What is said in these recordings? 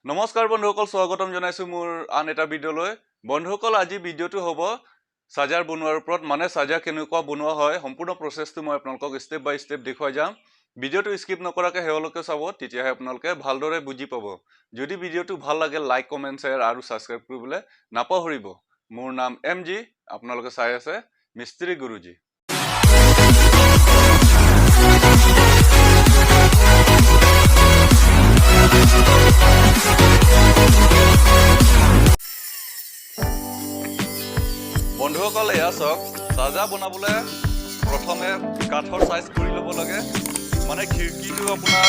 নমস্কাৰ বন্ধুসকল স্বাগতম জনাইছো মোৰ আন এটা ভিডিঅলৈ বন্ধুসকল আজি ভিডিঅটো হ'ব সাজাৰ বনোৱাৰ ওপৰত মানে সাজা কেনেকুৱা বনোৱা হয় সম্পূৰ্ণ প্ৰসেছটো মই আপোনালোকক স্টেপ বাই স্টেপ দেখুৱাই যাম ভিডিঅটো স্কিপ নকৰাকৈ হেওলকে চাব তেতিয়াহে আপোনালোকে ভালদৰে বুজি পাব যদি ভিডিঅটো ভাল লাগে লাইক কমেন্ট শেয়াৰ আৰু সাবস্ক্ৰাইব কৰিবলৈ নাপাহৰিব মোৰ নাম এমজি আপোনালোকে চাই আছে মিস্ত্ৰী গুৰুজী বন্ধুসকল এয়া চাওক সাজা বনাবলৈ প্ৰথমে কাঠৰ সাইজ কৰি ল'ব লাগে মানে খিৰকিটো আপোনাৰ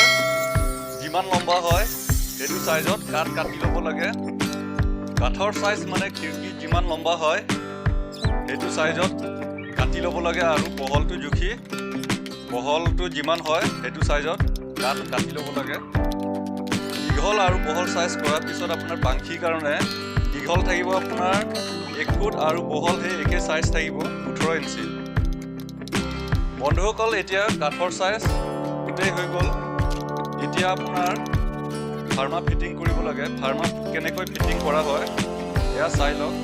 যিমান লম্বা হয় সেইটো সাইজত কাঠ কাটি ল'ব লাগে কাঠৰ সাইজ মানে খিৰকি যিমান লম্বা হয় সেইটো সাইজত কাটি ল'ব লাগে আৰু বহলটো জুখি বহলটো যিমান হয় সেইটো সাইজত কাঠ কাটি ল'ব লাগে দীঘল আৰু বহল সাইজ কৰাৰ পিছত আপোনাৰ বাংখি কাৰণে দীঘল থাকিব আপোনাৰ 1 ফুট আৰু বহল হে একে সাইজ থাকিব 18 ইঞ্চি বন্ধুসকল এতিয়া কাঠৰ সাইজ গোটেই হৈ গ'ল এতিয়া আপোনাৰ ফাৰ্মা ফিটিং কৰিব লাগে ফাৰ্মা কেনেকৈ ফিটিং কৰা হয় এয়া চাই লওক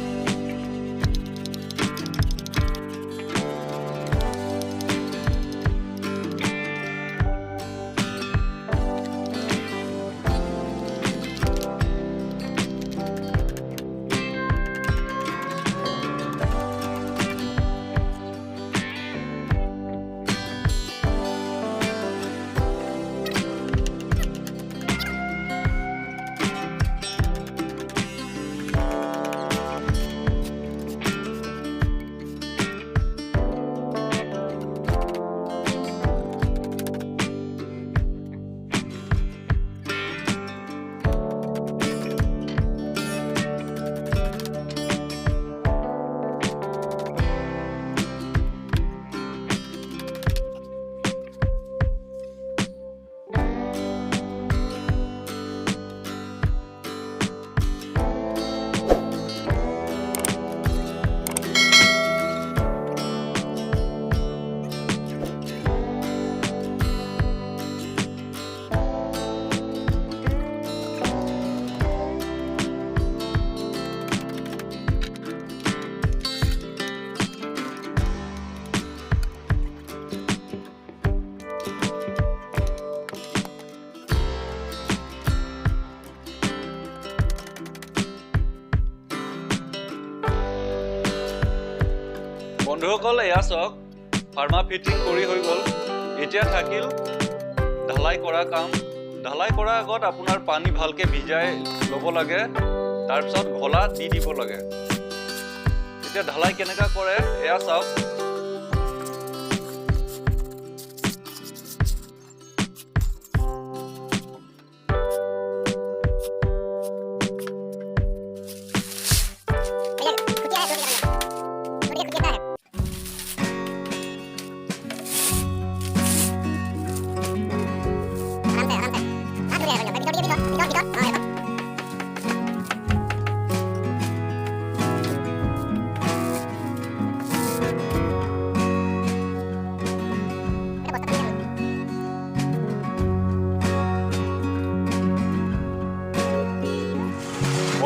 বন্ধুসকল এয়া চাওক ফাৰ্মা ফিটিং কৰি হৈ গ'ল এতিয়া থাকিল ঢালাই কৰা কাম ঢালাই কৰাৰ আগত আপোনাৰ পানী ভালকে ভিজাই ল'ব লাগে তাৰ পিছত ঘোলা দি দিব লাগে এতিয়া ঢালাই কেনেকা কৰে এয়া চাওক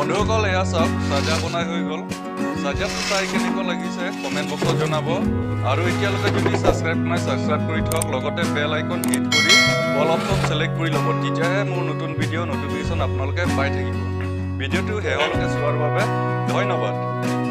বন্ধুসকল এয়া চাওক সাজা বনাই হৈ গ'ল সাজাটো চাই কেনেকুৱা লাগিছে কমেণ্ট বক্সত জনাব আৰু এতিয়ালৈকে যদি ছাবস্ক্ৰাইব নাই ছাবস্ক্ৰাইব কৰি থওক লগতে বেল আইকন হিট কৰি অল অপশ্যন সিলেক্ট কৰি ল'ব তেতিয়াহে মোৰ নতুন ভিডিঅ' নটিফিকেশ্যন আপোনালোকে পাই থাকিব ভিডিঅ'টো শেষলৈকে চোৱাৰ বাবে ধন্যবাদ